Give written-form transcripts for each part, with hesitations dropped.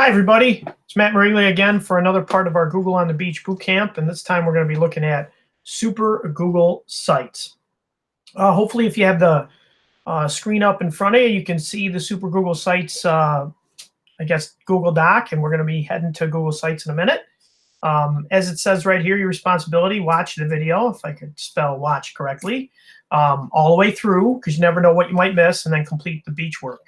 Hi, everybody. It's Matt Mariglia again for another part of our Google on the Beach bootcamp, and this time we're going to be looking at super Google sites. Hopefully, if you have the screen up in front of you, you can see the super Google sites, Google Doc, and we're going to be heading to Google Sites in a minute. As it says right here, your responsibility, watch the video, if I could spell watch correctly, all the way through, because you never know what you might miss, and then complete the beach work.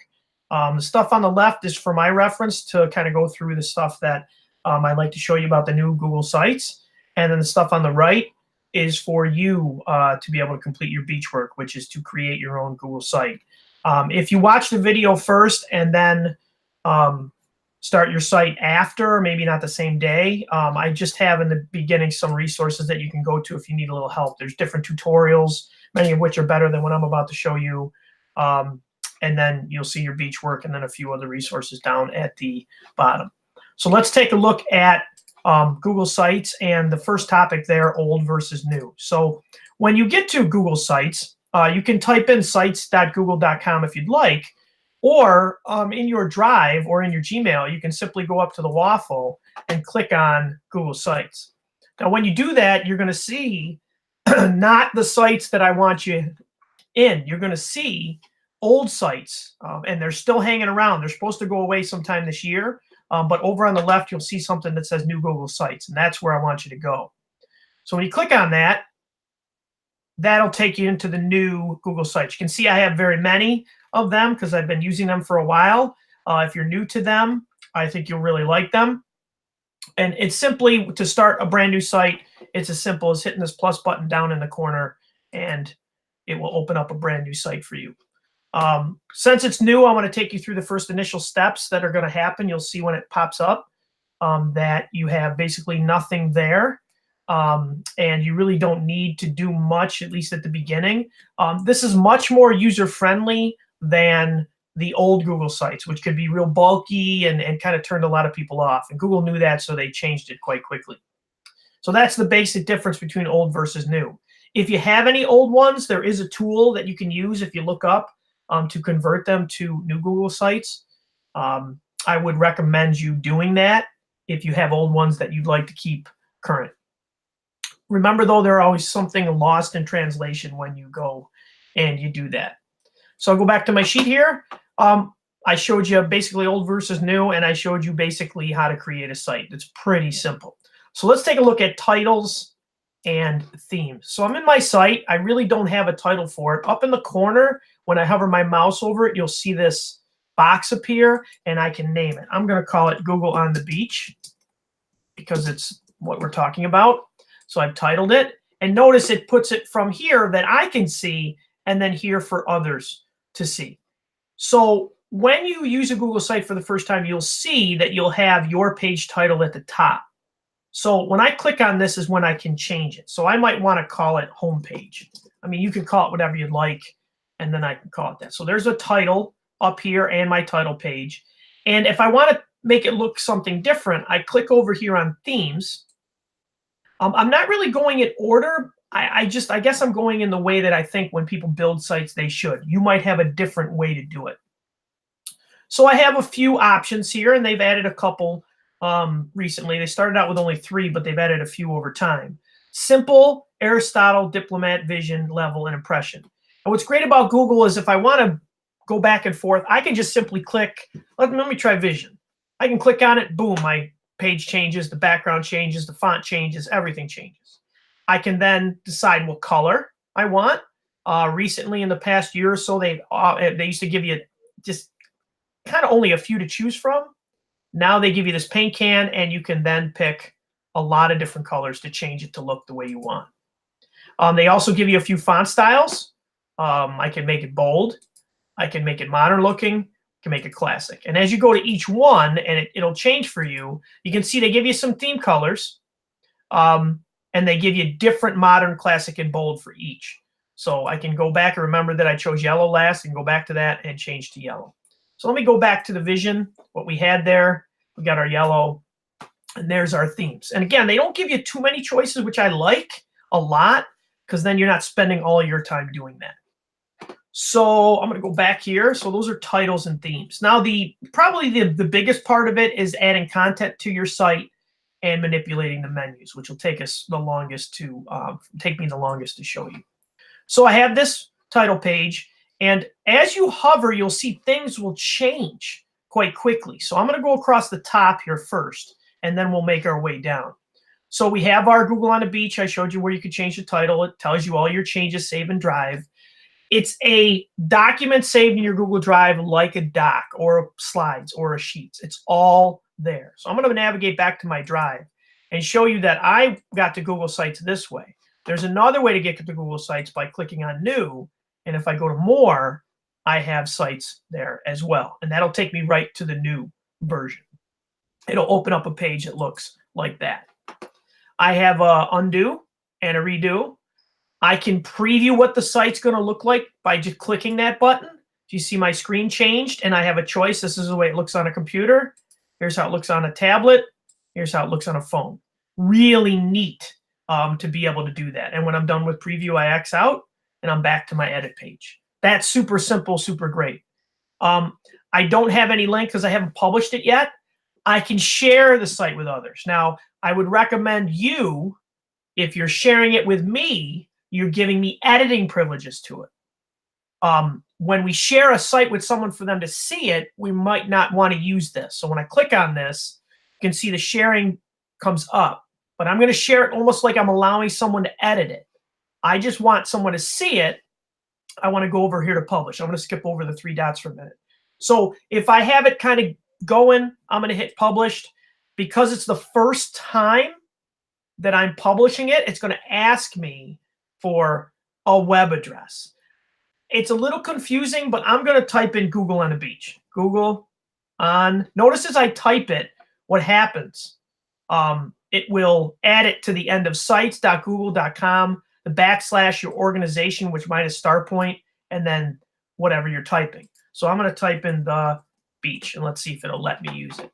The stuff on the left is for my reference to kind of go through the stuff that I'd like to show you about the new Google Sites. And then the stuff on the right is for you to be able to complete your beach work, which is to create your own Google site. If you watch the video first and then start your site after, maybe not the same day, I just have in the beginning some resources that you can go to if you need a little help. There's different tutorials, many of which are better than what I'm about to show you. And then you'll see your beach work and then a few other resources down at the bottom. So let's take a look at Google Sites, and the first topic there, old versus new. So when you get to Google Sites, you can type in sites.google.com if you'd like, or in your Drive or in your Gmail, you can simply go up to the waffle and click on Google Sites. Now, when you do that, you're going to see not the sites that I want you in. You're going to see old sites, and they're still hanging around. They're supposed to go away sometime this year, but over on the left, you'll see something that says New Google Sites, and that's where I want you to go. So when you click on that, that'll take you into the new Google Sites. You can see I have very many of them because I've been using them for a while. If you're new to them, I think you'll really like them. And it's simply to start a brand new site. It's as simple as hitting this plus button down in the corner, and it will open up a brand new site for you. Since it's new, I want to take you through the first initial steps that are going to happen. You'll see when it pops up that you have basically nothing there, and you really don't need to do much, at least at the beginning. This is much more user-friendly than the old Google Sites, which could be real bulky and kind of turned a lot of people off. And Google knew that, so they changed it quite quickly. So that's the basic difference between old versus new. If you have any old ones, there is a tool that you can use if you look up to convert them to new Google Sites. I would recommend you doing that if you have old ones that you'd like to keep current. Remember, though, there are always something lost in translation when you go and you do that. So I'll go back to my sheet here. I showed you basically old versus new, and I showed you basically how to create a site. It's pretty simple. So let's take a look at titles and themes. So I'm in my site. I really don't have a title for it. Up in the corner, when I hover my mouse over it, you'll see this box appear, and I can name it. I'm going to call it Google on the Beach because it's what we're talking about. So I've titled it, and notice it puts it from here that I can see and then here for others to see. So when you use a Google site for the first time, you'll see that you'll have your page title at the top. So when I click on this is when I can change it. So I might want to call it homepage. I mean, you can call it whatever you'd like, and then I can call it that. So there's a title up here and my title page. And if I want to make it look something different, I click over here on themes. I'm not really going in order. I guess I'm going in the way that I think when people build sites, they should. You might have a different way to do it. So I have a few options here, and they've added a couple recently. They started out with only 3, but they've added a few over time. Simple, Aristotle, Diplomat, Vision, Level, and Impression. And what's great about Google is if I want to go back and forth, I can just simply click. Let me try Vision. I can click on it. Boom, my page changes, the background changes, the font changes, everything changes. I can then decide what color I want. Recently, in the past year or so, they used to give you just kind of only a few to choose from. Now they give you this paint can, and you can then pick a lot of different colors to change it to look the way you want. They also give you a few font styles. I can make it bold. I can make it modern looking. I can make it classic. And as you go to each one, and it'll change for you, you can see they give you some theme colors, and they give you different modern, classic, and bold for each. So I can go back and remember that I chose yellow last and go back to that and change to yellow. So let me go back to the Vision, what we had there. We got our yellow, and there's our themes. And again, they don't give you too many choices, which I like a lot, because then you're not spending all your time doing that. So I'm going to go back here. So those are titles and themes. Now, probably the biggest part of it is adding content to your site and manipulating the menus, which will take us the longest to take me the longest to show you. So I have this title page, and as you hover, you'll see things will change quite quickly. So I'm going to go across the top here first, and then we'll make our way down. So we have our Google on the Beach. I showed you where you could change the title. It tells you all your changes, save and drive. It's a document saved in your Google Drive like a doc or slides or a sheets. It's all there. So I'm going to navigate back to my drive and show you that I got to Google Sites this way. There's another way to get to Google Sites by clicking on New. And if I go to More, I have sites there as well. And that'll take me right to the new version. It'll open up a page that looks like that. I have a undo and a redo. I can preview what the site's going to look like by just clicking that button. You see my screen changed, and I have a choice. This is the way it looks on a computer. Here's how it looks on a tablet. Here's how it looks on a phone. Really neat to be able to do that. And when I'm done with preview, I X out, and I'm back to my edit page. That's super simple, super great. I don't have any link because I haven't published it yet. I can share the site with others. Now, I would recommend you, if you're sharing it with me, you're giving me editing privileges to it. When we share a site with someone for them to see it, we might not want to use this. So when I click on this, you can see the sharing comes up. But I'm going to share it almost like I'm allowing someone to edit it. I just want someone to see it. I want to go over here to publish. I'm going to skip over the 3 dots for a minute. So if I have it kind of going, I'm going to hit published. Because it's the first time that I'm publishing it, it's going to ask me for a web address. It's a little confusing, but I'm going to type in Google on the Beach. Google on. Notice as I type it, what happens. It will add it to the end of sites.google.com, the / your organization, which mine is *, and then whatever you're typing. So I'm going to type in the beach, and let's see if it'll let me use it.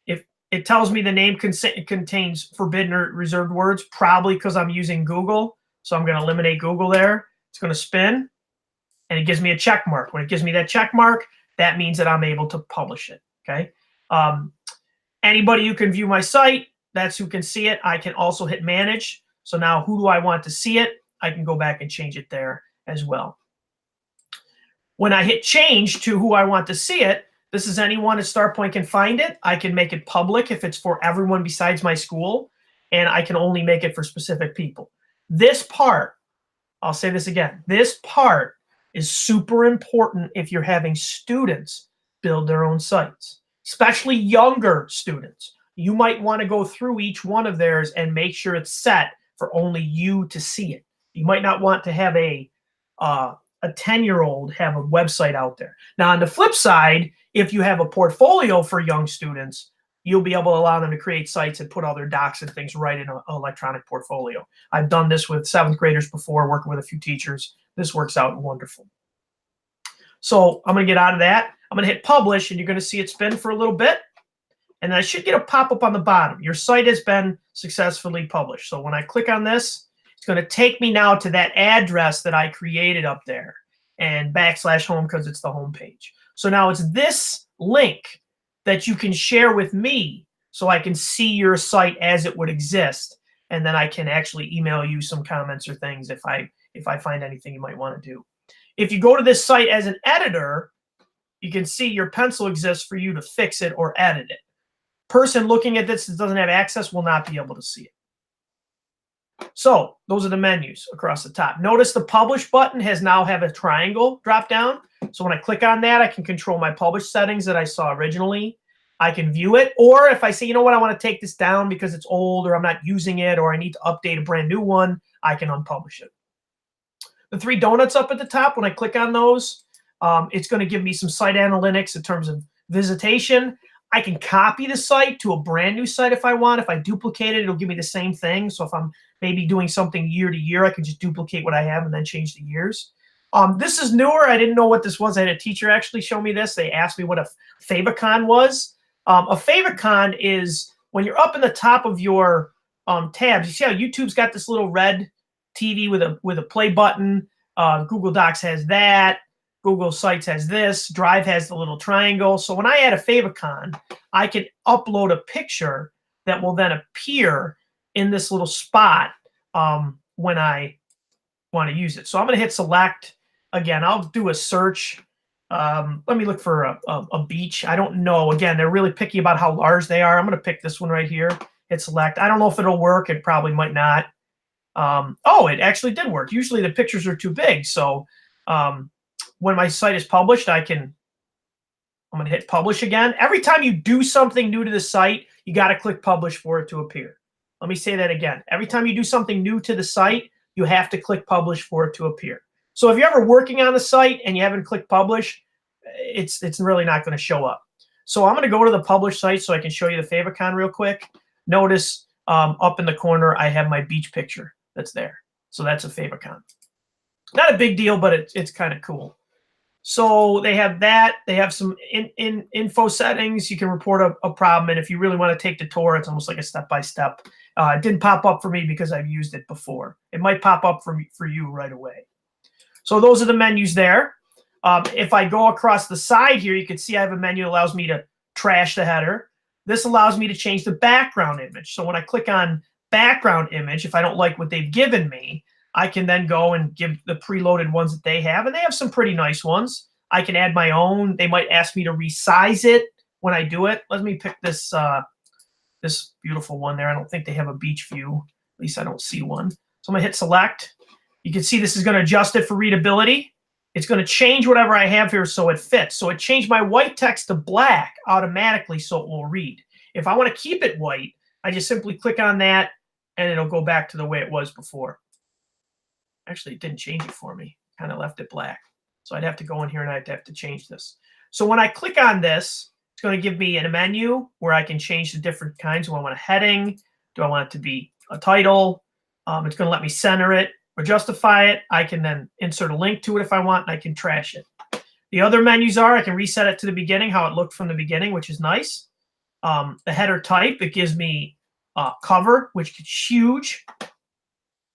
If it tells me the name contains forbidden or reserved words, probably because I'm using Google. So I'm going to eliminate Google there. It's going to spin, and it gives me a check mark. When it gives me that check mark, that means that I'm able to publish it. Okay. Anybody who can view my site, that's who can see it. I can also hit manage. So now who do I want to see it? I can go back and change it there as well. When I hit change to who I want to see it, this is anyone at StartPoint can find it. I can make it public if it's for everyone besides my school, and I can only make it for specific people. This part, I'll say this again, this part is super important if you're having students build their own sites, especially younger students. You might want to go through each one of theirs and make sure it's set for only you to see it. You might not want to have a 10-year-old have a website out there. Now, on the flip side, if you have a portfolio for young students, you'll be able to allow them to create sites and put all their docs and things right in an electronic portfolio. I've done this with 7th graders before, working with a few teachers. This works out wonderful. So I'm going to get out of that. I'm going to hit publish, and you're going to see it spin for a little bit. And I should get a pop-up on the bottom. Your site has been successfully published. So when I click on this, it's going to take me now to that address that I created up there, and /home because it's the home page. So now it's this link that you can share with me so I can see your site as it would exist. And then I can actually email you some comments or things if I find anything you might want to do. If you go to this site as an editor, you can see your pencil exists for you to fix it or edit it. Person looking at this that doesn't have access will not be able to see it. So those are the menus across the top. Notice the publish button has now have a triangle drop down. So when I click on that, I can control my publish settings that I saw originally. I can view it. Or if I say, you know what, I want to take this down because it's old or I'm not using it or I need to update a brand new one, I can unpublish it. The 3 donuts up at the top, when I click on those, it's going to give me some site analytics in terms of visitation. I can copy the site to a brand new site if I want. If I duplicate it, it'll give me the same thing. So if I'm maybe doing something year to year, I can just duplicate what I have and then change the years. This is newer. I didn't know what this was. I had a teacher actually show me this. They asked me what a favicon was. A favicon is when you're up in the top of your tabs. You see how YouTube's got this little red TV with a play button. Google Docs has that. Google Sites has this. Drive has the little triangle. So when I add a favicon, I can upload a picture that will then appear in this little spot when I want to use it. So I'm going to hit select. Again, I'll do a search. Let me look for a beach. I don't know. Again, they're really picky about how large they are. I'm going to pick this one right here. Hit select. I don't know if it'll work. It probably might not. Oh, it actually did work. Usually the pictures are too big. So when my site is published, I'm going to hit publish again. Every time you do something new to the site, you got to click publish for it to appear. Let me say that again. Every time you do something new to the site, you have to click publish for it to appear. So if you're ever working on the site and you haven't clicked publish, it's really not going to show up. So I'm going to go to the publish site so I can show you the favicon real quick. Notice up in the corner, I have my beach picture that's there. So that's a favicon. Not a big deal, but it's kind of cool. So they have that. They have some info settings. You can report a problem. And if you really want to take the tour, it's almost like a step-by-step. It didn't pop up for me because I've used it before. It might pop up for you right away. So those are the menus there. If I go across the side here, you can see I have a menu that allows me to trash the header. This allows me to change the background image. So when I click on background image, if I don't like what they've given me, I can then go and give the preloaded ones that they have. And they have some pretty nice ones. I can add my own. They might ask me to resize it when I do it. Let me pick this this beautiful one there. I don't think they have a beach view. At least I don't see one. So I'm going to hit select. You can see this is going to adjust it for readability. It's going to change whatever I have here so it fits. So it changed my white text to black automatically so it will read. If I want to keep it white, I just simply click on that and it'll go back to the way it was before. Actually, it didn't change it for me. Kind of left it black. So I'd have to go in here and I'd have to change this. So when I click on this, it's going to give me a menu where I can change the different kinds. Do I want a heading? Do I want it to be a title? It's going to let me center it or justify it. I can then insert a link to it if I want, and I can trash it. The other menus are I can reset it to the beginning, how it looked from the beginning, which is nice. The header type, it gives me cover, which is huge,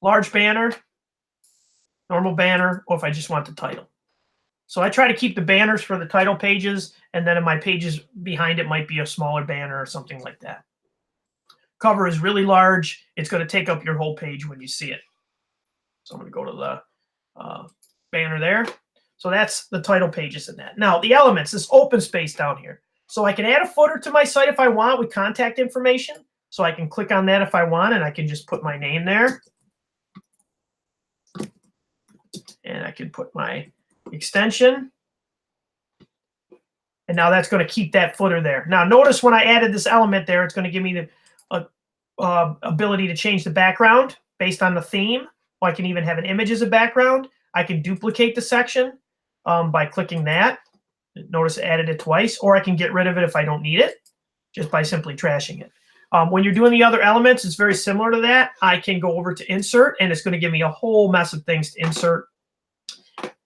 large banner, normal banner, or if I just want the title. So I try to keep the banners for the title pages, and then in my pages behind it might be a smaller banner or something like that. Cover is really large. It's going to take up your whole page when you see it. So I'm going to go to the banner there. So that's the title pages in that. Now, the elements, this open space down here. So I can add a footer to my site if I want with contact information. So I can click on that if I want, and I can just put my name there. And I can put my extension. And now that's going to keep that footer there. Now, notice when I added this element there, it's going to give me the ability to change the background based on the theme. Or I can even have an image as a background. I can duplicate the section by clicking that. Notice I added it twice. Or I can get rid of it if I don't need it, just by simply trashing it. When you're doing the other elements, it's very similar to that. I can go over to insert, and it's going to give me a whole mess of things to insert.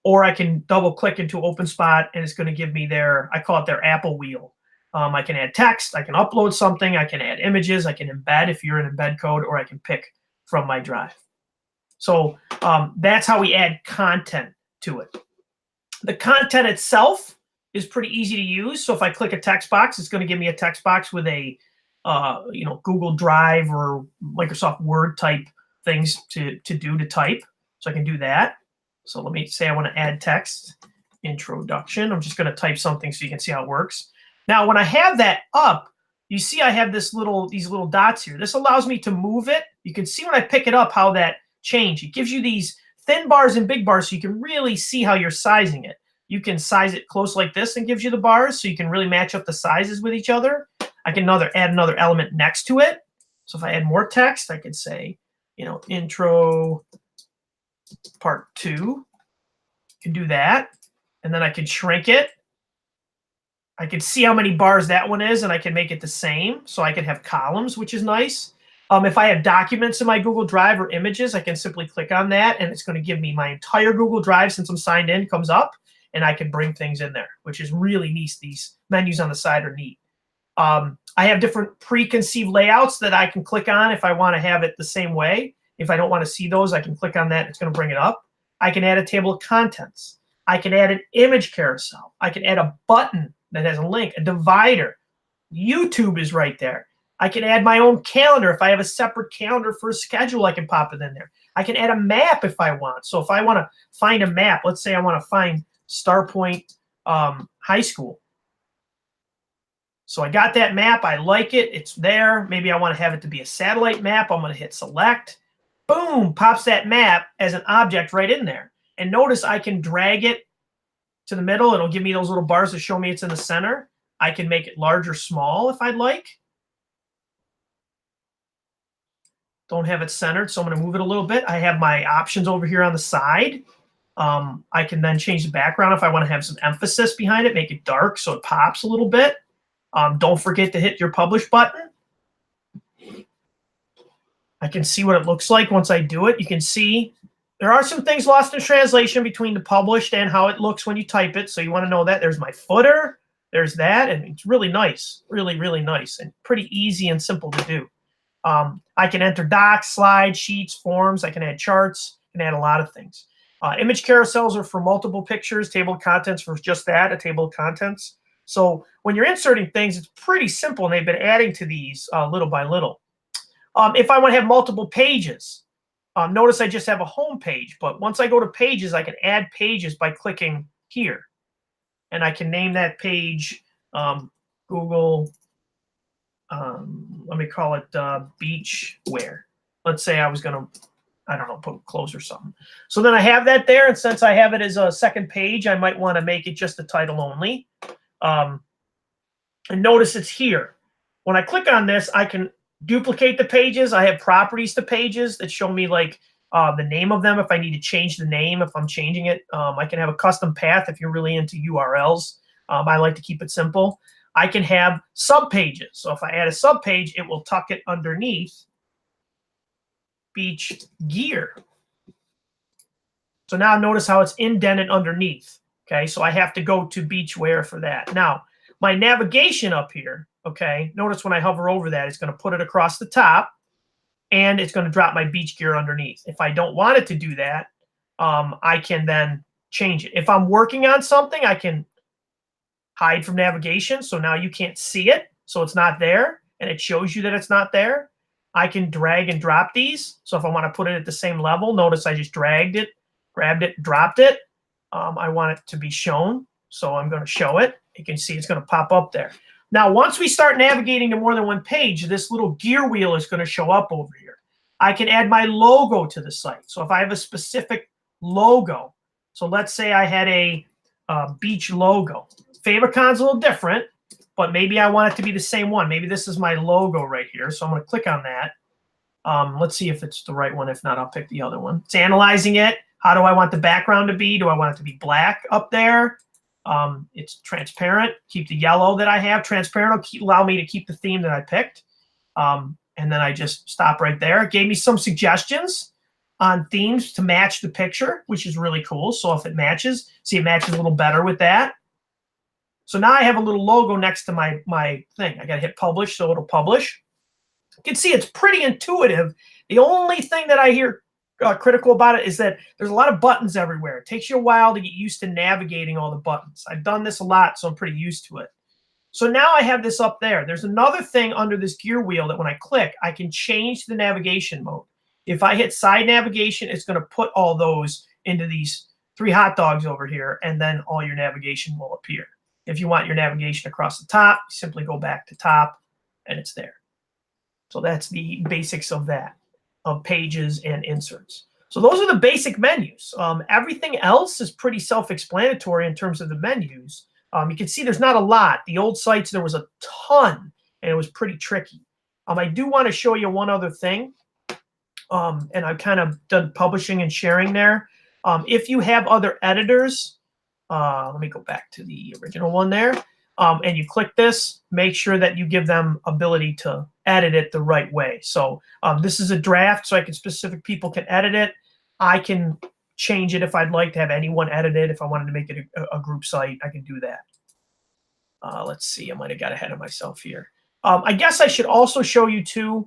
Or I can double click into open spot, and it's going to give me their, I call it their Apple wheel. I can add text, I can upload something, I can add images, I can embed if you're in embed code, or I can pick from my drive. So that's how we add content to it. The content itself is pretty easy to use. So if I click a text box, it's going to give me a text box with a Google Drive or Microsoft Word type things to type. So I can do that. So let me say I want to add text, introduction. I'm just going to type something so you can see how it works. Now, when I have that up, you see I have these little dots here. This allows me to move it. You can see when I pick it up how that changed. It gives you these thin bars and big bars so you can really see how you're sizing it. You can size it close like this and gives you the bars so you can really match up the sizes with each other. I can add another element next to it. So if I add more text, I could say, intro part 2. Can do that. And then I can shrink it. I can see how many bars that one is, and I can make it the same. So I can have columns, which is nice. If I have documents in my Google Drive or images, I can simply click on that, and it's going to give me my entire Google Drive since I'm signed in, comes up, and I can bring things in there, which is really neat. These menus on the side are neat. I have different preconceived layouts that I can click on if I want to have it the same way. If I don't want to see those, I can click on that. It's going to bring it up. I can add a table of contents. I can add an image carousel. I can add a button that has a link, a divider. YouTube is right there. I can add my own calendar. If I have a separate calendar for a schedule, I can pop it in there. I can add a map if I want. So if I want to find a map, let's say I want to find Star Point High School. So I got that map. I like it. It's there. Maybe I want to have it to be a satellite map. I'm going to hit select. Boom, pops that map as an object right in there. And notice I can drag it to the middle. It'll give me those little bars to show me it's in the center. I can make it large or small if I'd like. Don't have it centered, so I'm going to move it a little bit. I have my options over here on the side. I can then change the background if I want to have some emphasis behind it, make it dark so it pops a little bit. Don't forget to hit your publish button. I can see what it looks like once I do it. You can see there are some things lost in translation between the published and how it looks when you type it. So you want to know that. There's my footer. There's that. And it's really nice. Really, really nice. And pretty easy and simple to do. I can enter docs, slides, sheets, forms. I can add charts. I can add a lot of things. Image carousels are for multiple pictures. Table of contents for just that, a table of contents. So when you're inserting things, it's pretty simple. And they've been adding to these little by little. If I want to have multiple pages, notice I just have a home page. But once I go to pages, I can add pages by clicking here. And I can name that page Google, let me call it beachwear. Let's say I was going to, I don't know, put clothes or something. So then I have that there. And since I have it as a second page, I might want to make it just the title only. And notice it's here. When I click on this, I can duplicate the pages. I have properties to pages that show me like the name of them if I need to change the name, if I'm changing it. I can have a custom path if you're really into URLs. I like to keep it simple. I can have subpages. So if I add a subpage, it will tuck it underneath beach gear. So now notice how it's indented underneath. Okay, so I have to go to beachwear for that. Now, my navigation up here, okay, notice when I hover over that, it's going to put it across the top, and it's going to drop my beach gear underneath. If I don't want it to do that, I can then change it. If I'm working on something, I can hide from navigation, so now you can't see it, so it's not there, and it shows you that it's not there. I can drag and drop these, so if I want to put it at the same level, notice I just dragged it, grabbed it, dropped it. I want it to be shown, so I'm going to show it. You can see it's going to pop up there. Now, once we start navigating to more than one page, this little gear wheel is going to show up over here. I can add my logo to the site. So if I have a specific logo, so let's say I had a beach logo. Favoricon's a little different, but maybe I want it to be the same one. Maybe this is my logo right here, so I'm going to click on that. Let's see if it's the right one. If not, I'll pick the other one. It's analyzing it. How do I want the background to be? Do I want it to be black up there? It's transparent. Keep the yellow that I have. Transparent will allow me to keep the theme that I picked. And then I just stop right there. It gave me some suggestions on themes to match the picture, which is really cool. So if it matches, see, it matches a little better with that. So now I have a little logo next to my thing. I got to hit publish, so it'll publish. You can see it's pretty intuitive. The only thing that I hear critical about it is that there's a lot of buttons everywhere. It takes you a while to get used to navigating all the buttons. I've done this a lot, so I'm pretty used to it. So now I have this up there. There's another thing under this gear wheel that when I click, I can change the navigation mode. If I hit side navigation, it's going to put all those into these 3 hot dogs over here, and then all your navigation will appear. If you want your navigation across the top, simply go back to top, and it's there. So that's the basics of that, of pages and inserts. So those are the basic menus. Everything else is pretty self-explanatory in terms of the menus. You can see there's not a lot. The old sites, there was a ton, and it was pretty tricky. I do want to show you one other thing, and I've kind of done publishing and sharing there. If you have other editors, let me go back to the original one there, and you click this, make sure that you give them ability to edit it the right way. So this is a draft, so specific people can edit it. I can change it if I'd like to have anyone edit it. If I wanted to make it a group site, I can do that. Let's see, I might have got ahead of myself here. I guess I should also show you too,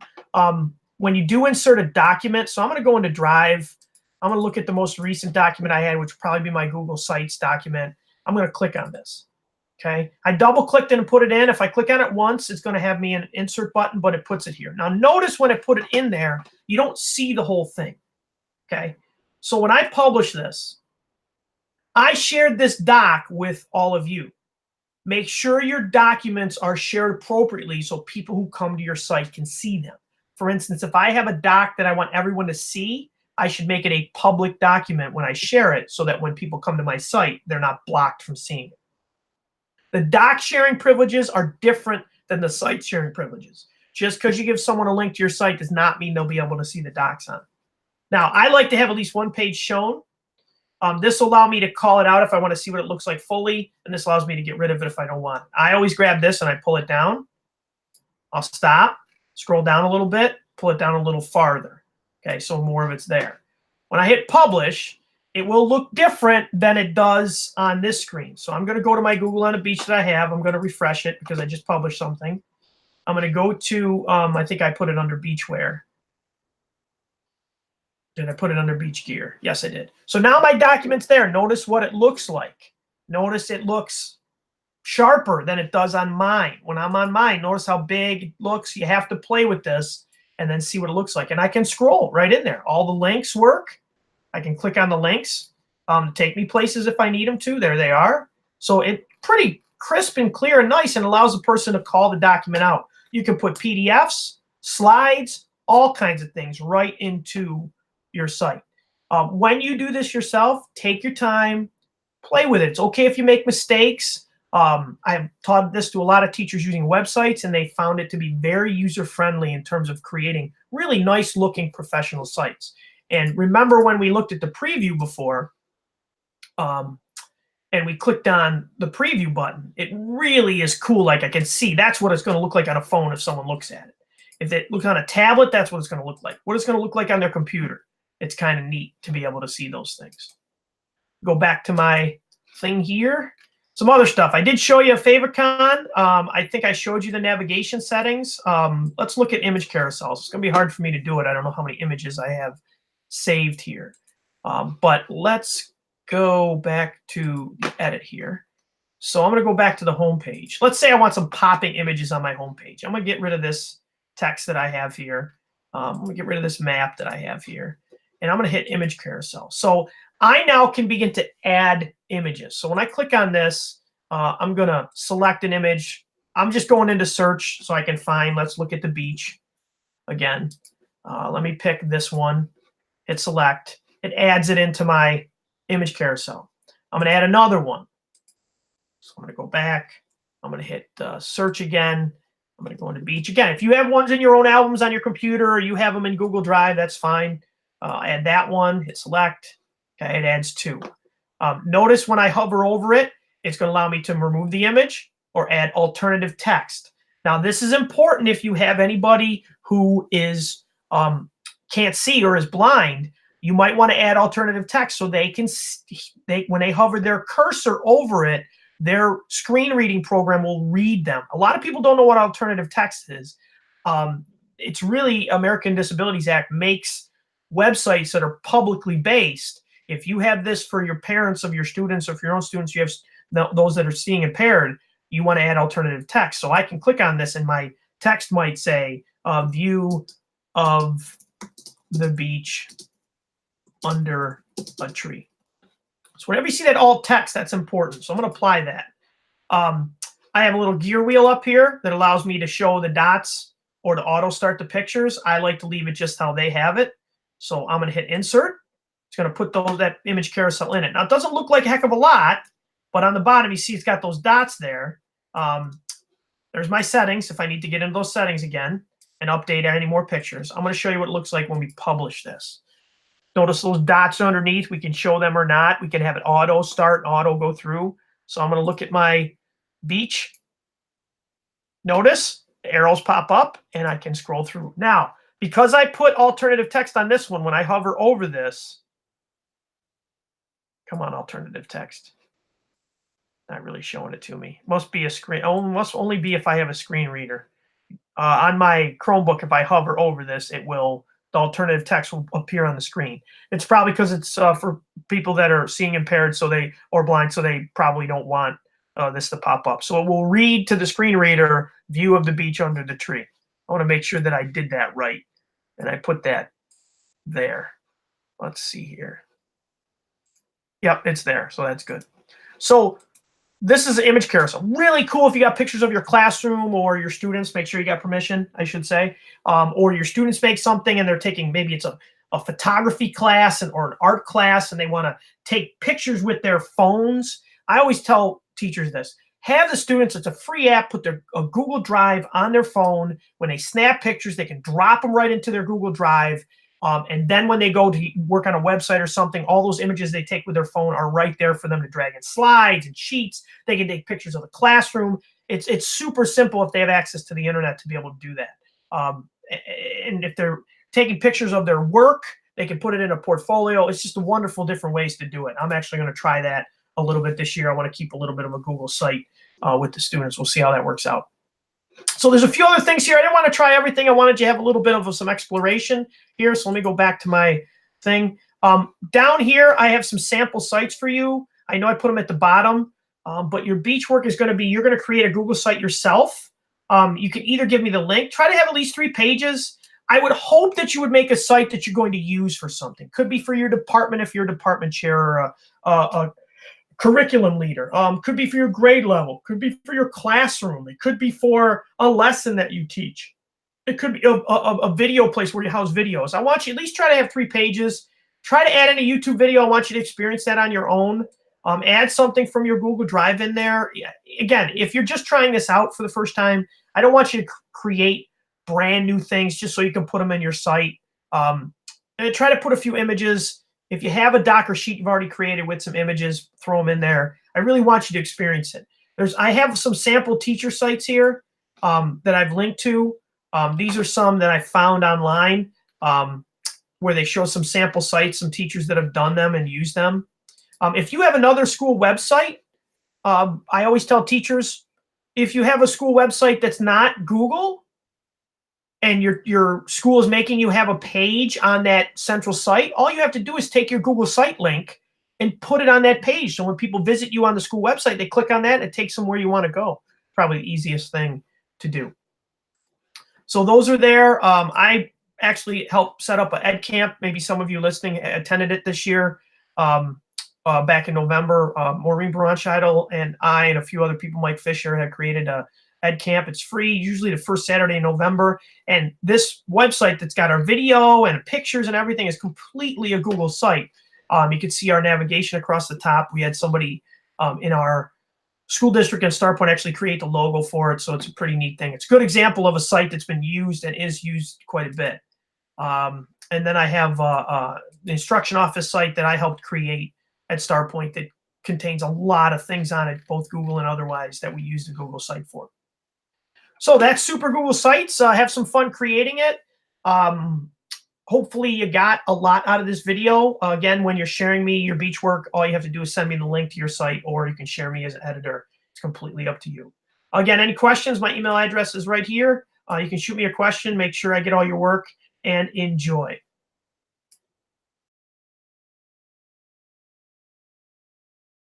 when you do insert a document, so I'm going to go into Drive. I'm going to look at the most recent document I had, which would probably be my Google Sites document. I'm going to click on this. Okay, I double clicked it and put it in. If I click on it once, it's going to have me an insert button, but it puts it here. Now notice when I put it in there, you don't see the whole thing. Okay, so when I publish this, I shared this doc with all of you. Make sure your documents are shared appropriately so people who come to your site can see them. For instance, if I have a doc that I want everyone to see, I should make it a public document when I share it so that when people come to my site, they're not blocked from seeing it. The doc sharing privileges are different than the site sharing privileges. Just because you give someone a link to your site does not mean they'll be able to see the docs on it. Now, I like to have at least one page shown. This will allow me to call it out if I want to see what it looks like fully, and this allows me to get rid of it if I don't want it. I always grab this and I pull it down. I'll stop, scroll down a little bit, pull it down a little farther. Okay, so more of it's there. When I hit publish, it will look different than it does on this screen. So I'm going to go to my Google on the Beach that I have. I'm going to refresh it because I just published something. I'm going to go to, I think I put it under beachwear. Did I put it under beach gear? Yes, I did. So now my document's there. Notice what it looks like. Notice it looks sharper than it does on mine. When I'm on mine, notice how big it looks. You have to play with this and then see what it looks like. And I can scroll right in there. All the links work. I can click on the links to take me places if I need them to. There they are. So it's pretty crisp and clear and nice and allows a person to call the document out. You can put PDFs, slides, all kinds of things right into your site. When you do this yourself, take your time, play with it. It's okay if you make mistakes. I've taught this to a lot of teachers using websites, and they found it to be very user-friendly in terms of creating really nice-looking professional sites. And remember when we looked at the preview before, and we clicked on the preview button, it really is cool. Like I can see that's what it's going to look like on a phone if someone looks at it. If it looks on a tablet, that's what it's going to look like. What it's going to look like on their computer. It's kind of neat to be able to see those things. Go back to my thing here. Some other stuff. I did show you a favicon. I think I showed you the navigation settings. Let's look at image carousels. It's going to be hard for me to do it. I don't know how many images I have saved here. But let's go back to the edit here. So I'm going to go back to the home page. Let's say I want some popping images on my home page. I'm going to get rid of this text that I have here. I'm going to get rid of this map that I have here. And I'm going to hit image carousel. So I now can begin to add images. So when I click on this, I'm going to select an image. I'm just going into search so I can find, let's look at the beach again. Let me pick this one, hit select. It adds it into my image carousel. I'm going to add another one. So I'm going to go back. I'm going to hit search again. I'm going to go into beach again. If you have ones in your own albums on your computer or you have them in Google Drive, that's fine. Add that one, hit select. Okay, it adds two. Notice when I hover over it, it's going to allow me to remove the image or add alternative text. Now, this is important if you have anybody who is can't see or is blind. You might want to add alternative text so they can when they hover their cursor over it, their screen reading program will read them. A lot of people don't know what alternative text is. It's really American Disabilities Act makes websites that are publicly based. If you have this for your parents of your students or for your own students, you have those that are seeing impaired, you want to add alternative text. So I can click on this and my text might say view of the beach under a tree. So whenever you see that alt text, that's important. So I'm going to apply that. I have a little gear wheel up here that allows me to show the dots or to auto start the pictures. I like to leave it just how they have it. So I'm going to hit insert. It's going to put that image carousel in it. Now, it doesn't look like a heck of a lot, but on the bottom, you see it's got those dots there. There's my settings if I need to get into those settings again and update any more pictures. I'm going to show you what it looks like when we publish this. Notice those dots underneath. We can show them or not. We can have it auto start, auto go through. So I'm going to look at my beach. Notice the arrows pop up and I can scroll through. Now, because I put alternative text on this one, when I hover over this, come on, alternative text. Not really showing it to me. Must be a screen. Oh, must only be if I have a screen reader. On my Chromebook, if I hover over this, it will the alternative text will appear on the screen. It's probably because it's for people that are seeing impaired, or blind, so they probably don't want this to pop up. So it will read to the screen reader view of the beach under the tree. I want to make sure that I did that right, and I put that there. Let's see here. Yep, it's there, so that's good. So this is an image carousel. Really cool if you got pictures of your classroom or your students. Make sure you got permission, I should say. Or your students make something and they're taking, maybe it's a photography class or an art class, and they want to take pictures with their phones. I always tell teachers this. Have the students, it's a free app, put a Google Drive on their phone. When they snap pictures, they can drop them right into their Google Drive. And then when they go to work on a website or something, all those images they take with their phone are right there for them to drag in slides and sheets. They can take pictures of the classroom. It's super simple if they have access to the internet to be able to do that. And if they're taking pictures of their work, they can put it in a portfolio. It's just a wonderful different ways to do it. I'm actually going to try that a little bit this year. I want to keep a little bit of a Google site with the students. We'll see how that works out. So there's a few other things here. I didn't want to try everything. I wanted you to have a little bit of some exploration here. So let me go back to my thing. Down here, I have some sample sites for you. I know I put them at the bottom, but your beach work is going to be, you're going to create a Google site yourself. You can either give me the link. Try to have at least 3 pages. I would hope that you would make a site that you're going to use for something. Could be for your department if you're a department chair or a curriculum leader. Could be for your grade level. Could be for your classroom. It could be for a lesson that you teach. It could be a video place where you house videos. I want you at least try to have 3 pages. Try to add in a YouTube video. I want you to experience that on your own. Add something from your Google Drive in there. Again, if you're just trying this out for the first time, I don't want you to create brand new things just so you can put them in your site. And try to put a few images. If you have a Docker sheet you've already created with some images, throw them in there. I really want you to experience it. I have some sample teacher sites here that I've linked to. These are some that I found online where they show some sample sites, some teachers that have done them and used them. If you have another school website, I always tell teachers, if you have a school website that's not Google, and your school is making you have a page on that central site, all you have to do is take your Google site link and put it on that page. So when people visit you on the school website, they click on that and it takes them where you want to go. Probably the easiest thing to do. So those are there. I actually helped set up an ed camp. Maybe some of you listening attended it this year. Back in November, Maureen Baranscheidel and I and a few other people, Mike Fisher, had created a ed camp. It's free, usually the first Saturday in November. And this website that's got our video and pictures and everything is completely a Google site. You can see our navigation across the top. We had somebody in our school district and StarPoint actually create the logo for it. So it's a pretty neat thing. It's a good example of a site that's been used and is used quite a bit. And then I have the instruction office site that I helped create at StarPoint that contains a lot of things on it, both Google and otherwise, that we use the Google site for. So that's Super Google Sites. Have some fun creating it. Hopefully you got a lot out of this video. Again, when you're sharing me your beach work, all you have to do is send me the link to your site, or you can share me as an editor. It's completely up to you. Again, any questions, my email address is right here. You can shoot me a question, make sure I get all your work, and enjoy.